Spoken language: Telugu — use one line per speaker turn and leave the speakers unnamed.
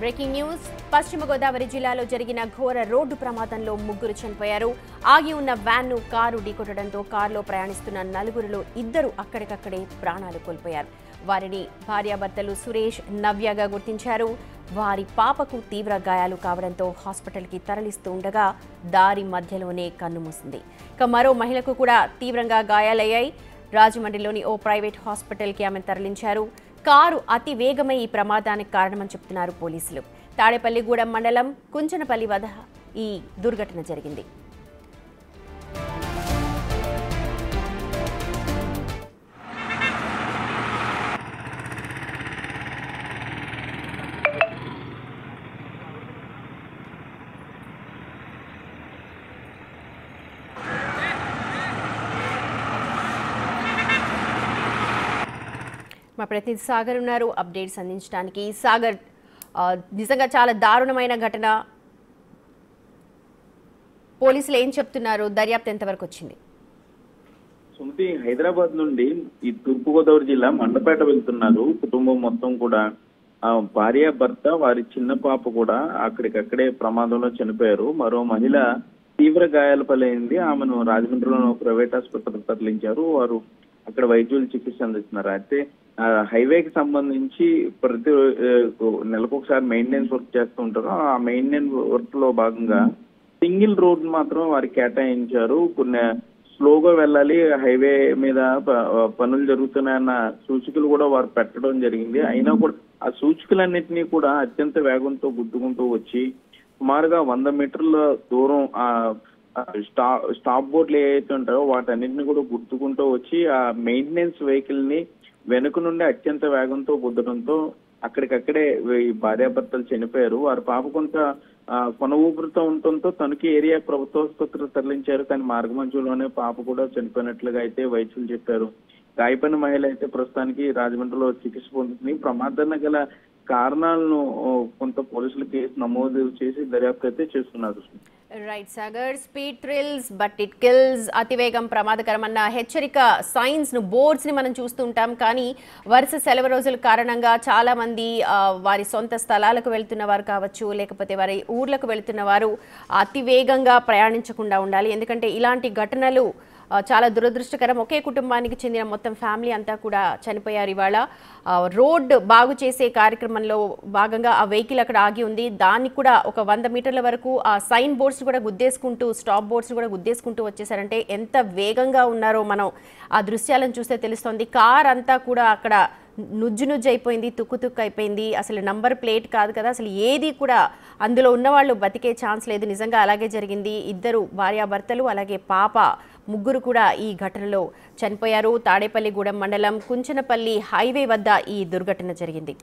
బ్రేకింగ్ న్యూస్ పశ్చిమ గోదావరి జిల్లాలో జరిగిన ఘోర రోడ్డు ప్రమాదంలో ముగ్గురు చనిపోయారు. ఆగి ఉన్న వ్యాన్ను కారు ఢీకొట్టడంతో కారులో ప్రయాణిస్తున్న నలుగురిలో ఇద్దరు అక్కడికక్కడే ప్రాణాలు కోల్పోయారు. వారిని భార్యాభర్తలు సురేష్, నవ్యగా గుర్తించారు. వారి పాపకు తీవ్ర గాయాలు కావడంతో హాస్పిటల్కి తరలిస్తూ ఉండగా దారి మధ్యలోనే కన్నుమూసింది. ఇక మరో మహిళకు కూడా తీవ్రంగా గాయాలయ్యాయి. రాజమండ్రిలోని ఓ ప్రైవేట్ హాస్పిటల్కి ఆమెను తరలించారు. కారు అతి వేగమై ఈ ప్రమాదానికి కారణమని చెప్తున్నారు పోలీసులు. తాడేపల్లిగూడెం మండలం కుంచనపల్లి వద్ద ఈ దుర్ఘటన జరిగింది. మా ప్రతినిధి సాగర్ ఉన్నారు అప్డేట్స్ అందించడానికి. సాగర్, నిజంగా చాలా దారుణమైన ఘటన. పోలీసులు ఏం చెప్తున్నారు? దర్యాప్తు ఎంతవరకు వచ్చింది?
సుమతి, హైదరాబాద్ నుండి ఈ తూర్పుగోదావరి జిల్లా మండపేట వెళ్తున్నారు. కుటుంబం మొత్తం కూడా భార్య, భర్త, వారి చిన్న పాప కూడా అక్కడికక్కడే ప్రమాదంలో చనిపోయారు. మరో మహిళ తీవ్ర గాయాల పాలైంది. ఆమెను రాజమండ్రిలోని ప్రైవేట్ ఆసుపత్రికి తరలించారు. వారు అక్కడ వైద్యులు చికిత్స అందిస్తున్నారు. అయితే హైవేకి సంబంధించి ప్రతి నెలకు ఒకసారి మెయింటెనెన్స్ వర్క్ చేస్తూ ఉంటారు. ఆ మెయింటెనెన్స్ వర్క్ లో భాగంగా సింగిల్ రోడ్ మాత్రం వారికి కేటాయించారు. కొన్ని స్లోగా వెళ్ళాలి, హైవే మీద పనులు జరుగుతున్నాయన్న సూచికలు కూడా వారు పెట్టడం జరిగింది. అయినా కూడా ఆ సూచికలన్నింటినీ కూడా అత్యంత వేగంతో గుద్దుకుంటూ వచ్చి సుమారుగా 100 మీటర్ల దూరం ఆ స్టాప్ బోర్డులు ఏవైతే ఉంటాయో వాటన్నింటినీ కూడా గుర్తుకుంటూ వచ్చి ఆ మెయింటెనెన్స్ వెహికల్ ని వెనుక నుండి అత్యంత వేగంతో గుద్దడంతో అక్కడికక్కడే ఈ భార్యాభర్తలు చనిపోయారు. వారి పాప కొంత కొన ఊపిరితో ఉండటంతో తణుకు ఏరియా ప్రభుత్వ ఆసుపత్రికి తరలించారు. కానీ మార్గమధ్యలోనే పాప కూడా చనిపోయినట్లుగా అయితే వైద్యులు చెప్పారు. గాయపడిన మహిళ అయితే ప్రస్తుతానికి రాజమండ్రిలో చికిత్స పొందుతుంది. ప్రమాదాన్ని గల కారణాలను కొంత పోలీసులు కేసు నమోదు చేసి దర్యాప్తు అయితే చేస్తున్నారు.
Right Sagar, speed thrills but it kills. అతివేగం ప్రమాదకరమన్న హెచ్చరిక సైన్స్ ను, బోర్డ్స్ ని మనం చూస్తుంటాం. కానీ వరుస సెలవు రోజుల కారణంగా చాలా మంది వారి సొంత స్థలాలకు వెళ్తున్న వారు కావచ్చు, లేకపోతే వారి ఊర్లకు వెళ్తున్న వారు అతివేగంగా ప్రయాణించకుండా ఉండాలి. ఎందుకంటే ఇలాంటి ఘటనలు చాలా దురదృష్టకరం. ఒకే కుటుంబానికి చెందిన మొత్తం ఫ్యామిలీ అంతా కూడా చనిపోయారు. ఇవాళ రోడ్ బాగు చేసే కార్యక్రమంలో భాగంగా ఆ వెహికల్ అక్కడ ఆగి ఉంది. దానికి కూడా ఒక 100 మీటర్ల వరకు ఆ సైన్ బోర్డ్స్ కూడా గుద్దేసుకుంటూ, స్టాప్ బోర్డ్స్ కూడా గుద్దేసుకుంటూ వచ్చేసారంటే ఎంత వేగంగా ఉన్నారో మనం ఆ దృశ్యాలను చూస్తే తెలుస్తోంది. కార్ అంతా కూడా అక్కడ నుజ్జు అయిపోయింది, తుక్కు అయిపోయింది. అసలు నంబర్ ప్లేట్ కాదు కదా, అసలు ఏది కూడా అందులో ఉన్నవాళ్ళు బతికే ఛాన్స్ లేదు. నిజంగా అలాగే జరిగింది. ఇద్దరు భార్యాభర్తలు అలాగే పాప, ముగ్గురు కూడా ఈ ఘటనలో చనిపోయారు. తాడేపల్లిగూడెం మండలం కుంచనపల్లి హైవే వద్ద ఈ దుర్ఘటన జరిగింది.